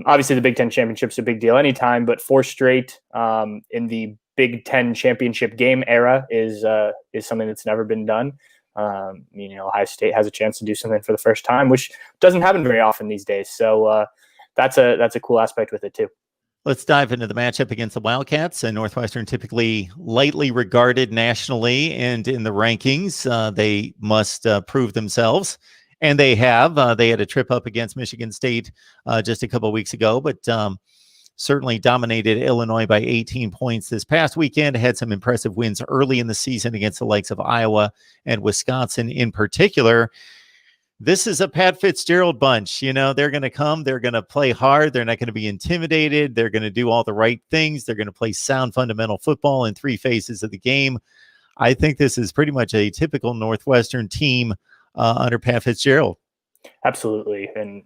Obviously, the Big Ten championship's a big deal anytime, but 4 straight in the Big Ten championship game era is something that's never been done. Ohio State has a chance to do something for the first time, which doesn't happen very often these days. So that's a cool aspect with it too. Let's dive into the matchup against the Wildcats. Northwestern typically lightly regarded nationally and in the rankings. They must prove themselves, and they have. They had a trip up against Michigan State just a couple of weeks ago, but certainly dominated Illinois by 18 points this past weekend. Had some impressive wins early in the season against the likes of Iowa and Wisconsin in particular. This is a Pat Fitzgerald bunch. They're going to come. They're going to play hard. They're not going to be intimidated. They're going to do all the right things. They're going to play sound fundamental football in 3 phases of the game. I think this is pretty much a typical Northwestern team under Pat Fitzgerald. Absolutely. And,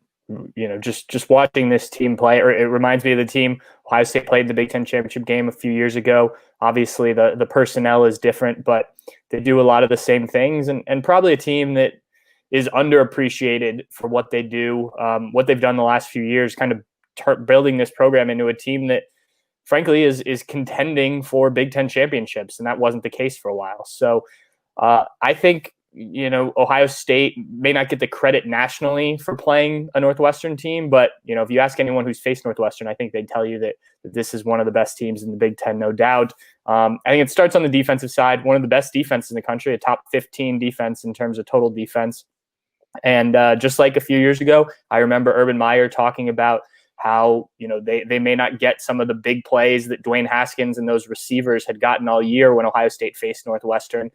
just watching this team play, it reminds me of the team Ohio State played in the Big Ten championship game a few years ago. Obviously, the personnel is different, but they do a lot of the same things, and probably a team that is underappreciated for what they do, what they've done the last few years, kind of building this program into a team that, frankly, is contending for Big Ten championships, and that wasn't the case for a while. So I think, Ohio State may not get the credit nationally for playing a Northwestern team, but, if you ask anyone who's faced Northwestern, I think they'd tell you that this is one of the best teams in the Big Ten, no doubt. I think it starts on the defensive side, one of the best defenses in the country, a top 15 defense in terms of total defense. And just like a few years ago, I remember Urban Meyer talking about how, they may not get some of the big plays that Dwayne Haskins and those receivers had gotten all year when Ohio State faced Northwestern.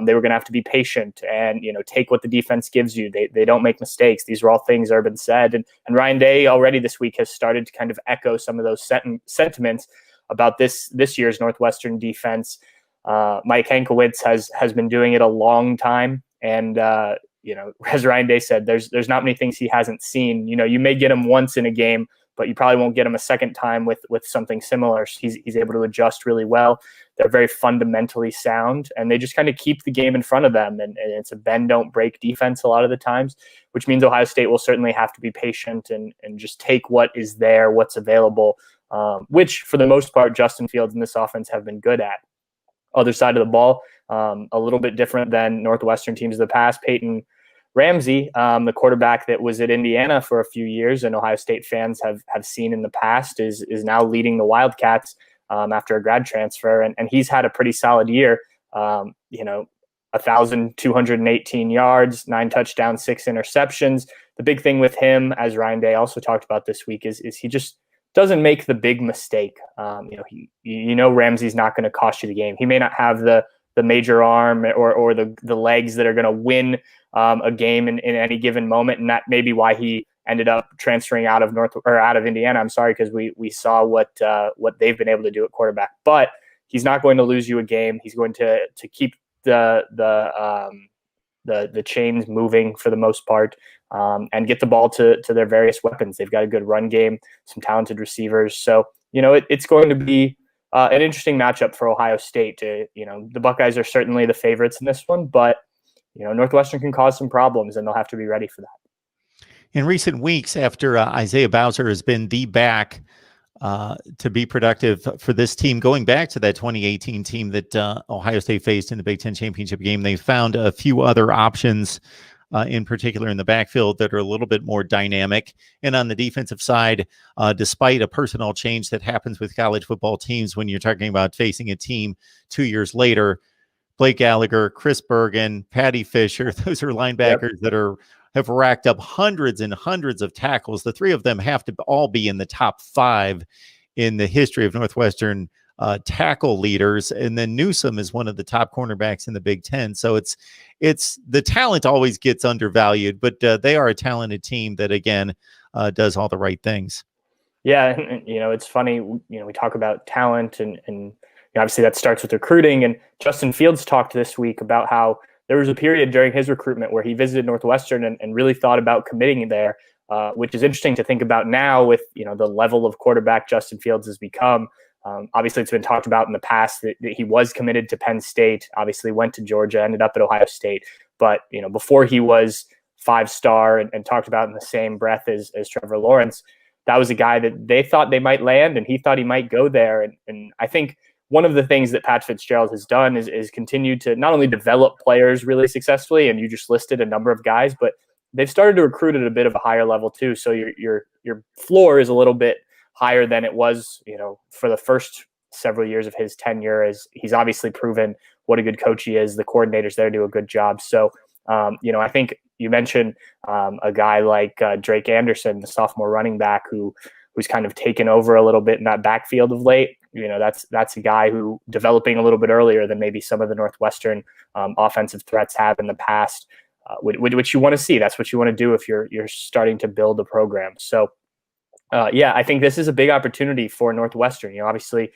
They were going to have to be patient and, take what the defense gives you. They don't make mistakes. These are all things Urban said. And Ryan Day already this week has started to kind of echo some of those sentiments about this year's Northwestern defense. Mike Hankwitz has been doing it a long time. And, as Ryan Day said, there's not many things he hasn't seen. You may get him once in a game, but you probably won't get him a second time with something similar. He's able to adjust really well. They're very fundamentally sound, and they just kind of keep the game in front of them. And it's a bend, don't break defense a lot of the times, which means Ohio State will certainly have to be patient and just take what is there, what's available, which for the most part, Justin Fields and this offense have been good at. Other side of the ball, a little bit different than Northwestern teams of the past. Peyton Ramsey, the quarterback that was at Indiana for a few years and Ohio State fans have seen in the past, is now leading the Wildcats after a grad transfer. And he's had a pretty solid year, 1,218 yards, 9 touchdowns, 6 interceptions. The big thing with him, as Ryan Day also talked about this week, is he just doesn't make the big mistake. Ramsey's not going to cost you the game. He may not have the major arm or the legs that are going to win a game in any given moment, and that may be why he ended up transferring out of Indiana. I'm sorry, because we saw what they've been able to do at quarterback. But he's not going to lose you a game. He's going to keep the chains moving for the most part, and get the ball to their various weapons. They've got a good run game, some talented receivers. So it's going to be an interesting matchup for Ohio State. The Buckeyes are certainly the favorites in this one, but Northwestern can cause some problems, and they'll have to be ready for that. In recent weeks, after Isaiah Bowser has been the back to be productive for this team, going back to that 2018 team that Ohio State faced in the Big Ten championship game, they found a few other options, in particular in the backfield, that are a little bit more dynamic. And on the defensive side, despite a personnel change that happens with college football teams when you're talking about facing a team 2 years later, Blake Gallagher, Chris Bergen, Patty Fisher, those are linebackers that have racked up hundreds and hundreds of tackles. The 3 of them have to all be in the top 5 in the history of Northwestern tackle leaders. And then Newsome is one of the top cornerbacks in the Big Ten. So it's the talent always gets undervalued, but they are a talented team that, again, does all the right things. Yeah. And, it's funny, we talk about talent and obviously that starts with recruiting, and Justin Fields talked this week about how there was a period during his recruitment where he visited Northwestern and really thought about committing there, which is interesting to think about now with, the level of quarterback Justin Fields has become. Obviously, it's been talked about in the past that he was committed to Penn State, obviously went to Georgia, ended up at Ohio State. But, before he was 5-star and talked about in the same breath as Trevor Lawrence, that was a guy that they thought they might land, and he thought he might go there. And I think one of the things that Pat Fitzgerald has done is continue to not only develop players really successfully, and you just listed a number of guys, but they've started to recruit at a bit of a higher level too. So your floor is a little bit higher than it was, for the first several years of his tenure, as he's obviously proven what a good coach he is. The coordinators there do a good job. So, I think you mentioned a guy like Drake Anderson, the sophomore running back who's kind of taken over a little bit in that backfield of late. That's a guy who developing a little bit earlier than maybe some of the Northwestern offensive threats have in the past, which you want to see. That's what you want to do if you're starting to build a program. So, I think this is a big opportunity for Northwestern. Obviously,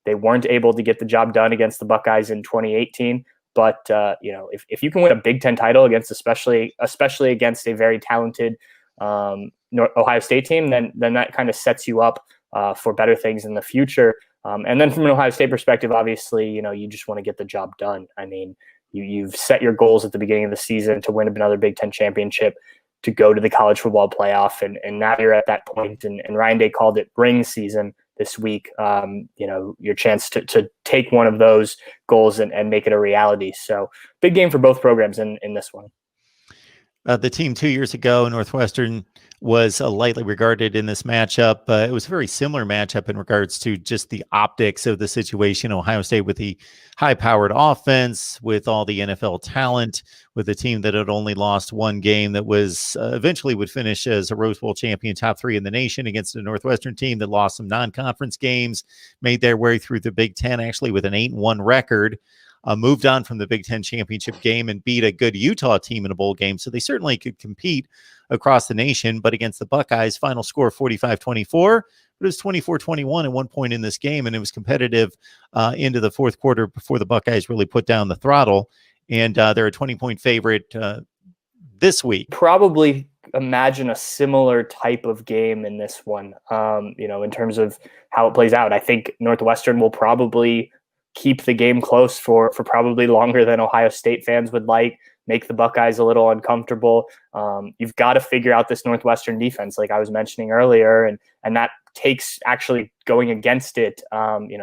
they weren't able to get the job done against the Buckeyes in 2018. But if you can win a Big Ten title against, especially against a very talented Ohio State team, then that kind of sets you up for better things in the future. And then from an Ohio State perspective, obviously, you just want to get the job done. I mean, you've set your goals at the beginning of the season to win another Big Ten championship, to go to the college football playoff, and now you're at that point. And Ryan Day called it ring season this week. Your chance to take one of those goals and make it a reality. So big game for both programs in this one. The team 2 years ago, Northwestern, was lightly regarded in this matchup. It was a very similar matchup in regards to just the optics of the situation. Ohio State with the high-powered offense, with all the NFL talent, with a team that had only lost one game that was eventually would finish as a Rose Bowl champion, top 3 in the nation, against a Northwestern team that lost some non-conference games, made their way through the Big Ten actually with an 8-1 record. Moved on from the Big Ten championship game and beat a good Utah team in a bowl game. So they certainly could compete across the nation. But against the Buckeyes, final score 45-24, but it was 24-21 at one point in this game. And it was competitive into the fourth quarter before the Buckeyes really put down the throttle. And they're a 20-point favorite this week. Probably imagine a similar type of game in this one, in terms of how it plays out. I think Northwestern will probably keep the game close for probably longer than Ohio State fans would like, make the Buckeyes a little uncomfortable. You've got to figure out this Northwestern defense, like I was mentioning earlier, and that takes actually going against it.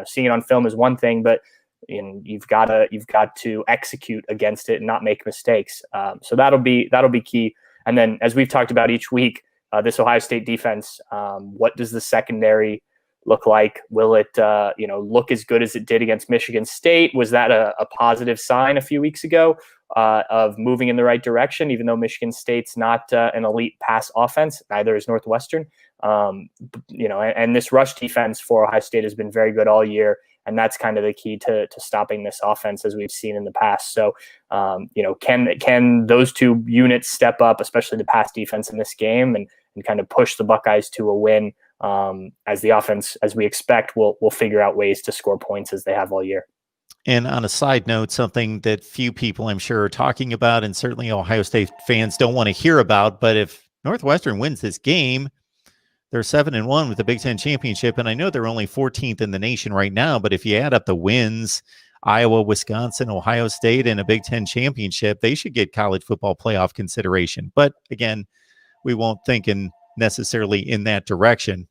Seeing it on film is one thing, but you've got to execute against it and not make mistakes. So that'll be key. And then, as we've talked about each week, this Ohio State defense, what does the secondary look like? Will it look as good as it did against Michigan State? Was that a positive sign a few weeks ago of moving in the right direction, even though Michigan State's not an elite pass offense? Neither is Northwestern. And this rush defense for Ohio State has been very good all year, and that's kind of the key to stopping this offense, as we've seen in the past. So can those two units step up, especially the pass defense in this game, and kind of push the Buckeyes to a win? As the offense, as we expect, will figure out ways to score points as they have all year. And on a side note, something that few people, I'm sure, are talking about, and certainly Ohio State fans don't want to hear about, but if Northwestern wins this game, they're 7-1 with the Big Ten championship. And I know they're only 14th in the nation right now, but if you add up the wins, Iowa, Wisconsin, Ohio State, and a Big Ten championship, they should get college football playoff consideration. But again, we won't think necessarily in that direction.